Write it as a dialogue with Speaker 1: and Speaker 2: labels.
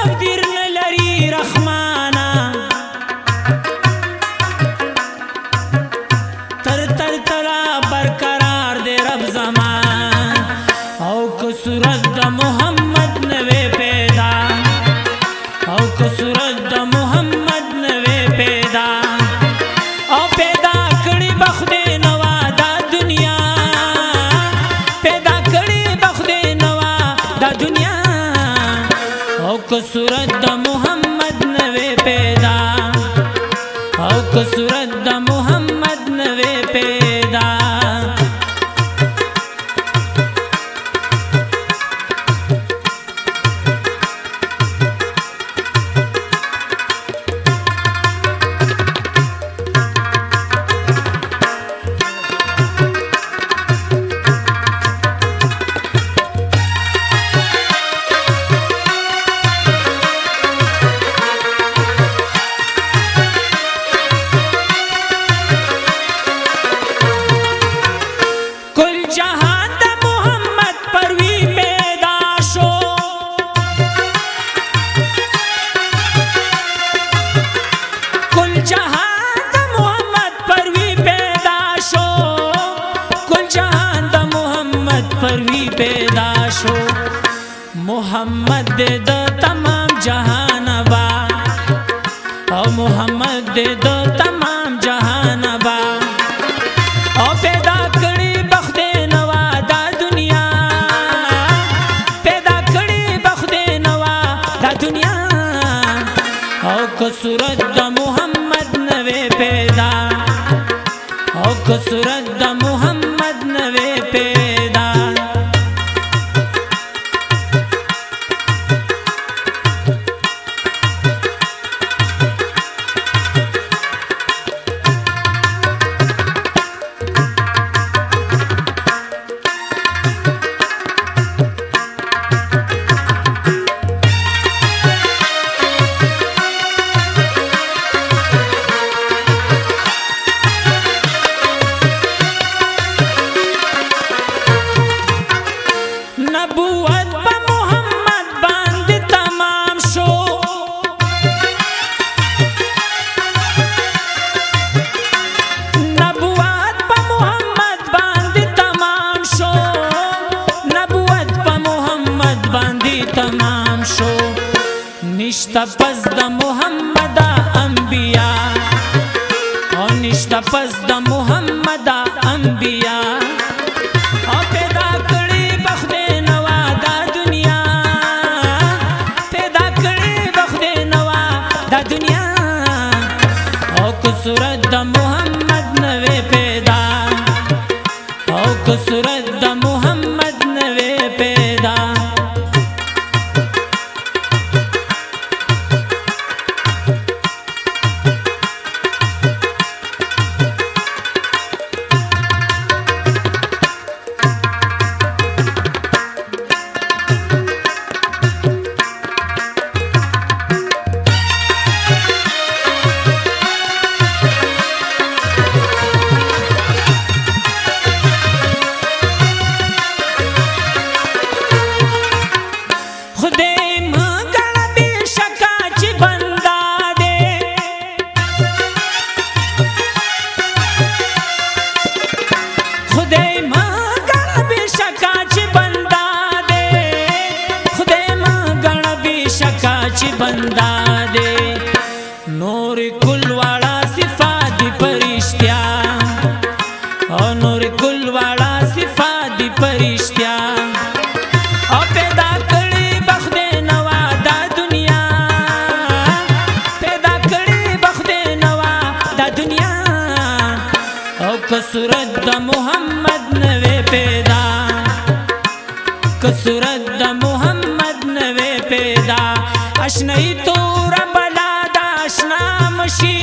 Speaker 1: تقدیر نلري رحمانا تر تر ترا برقرار دے رب زمان او کو صورت دا محمد نوے پیدا او کو صورت دا محمد نوے پیدا او پیدا کړي بخدے نوا دا دنیا پیدا کړي بخدے نوا دا دنیا او کو صورت دا محمد نوے پیدا او کو صورت دا محمد نوے پیدا پروی پیدا شو محمد دے دو تمام جہان با او محمد دے دو تمام جہان با او پیدا کړي بخدے نوا دا دنیا پیدا کړي بخدے نوا دا دنیا او کو صورت دا محمد نوے پیدا او کو صورت دا محمد نوے پیدا نبوت با محمد باندې تمام شو نبوت با محمد باندې تمام شو نبوت با محمد باندې تمام شو نشتا پس د محمد انبیاء او نشتا پس د محمد انبیاء او پیدا کړي بخدے نوا دا دنیا پیدا کړي بخدے نوا دا دنیا او کو صورت دا محمد نوے پیدا او کو صورت دا محمد نوے پیدا बंदा दे नूर कुल वाला सिफात परिश्त्या और नूर कुल वाला सिफात परिश्त्या और पैदा करी बखदे नवा दा दुनिया पैदा करी बखदे नवा दा दुनिया और कसूरत दा मोहम्मद नवे पैदा कसूरत दा मोहम्मद नवे पैदा अशनई तो रबला दा अशना मशी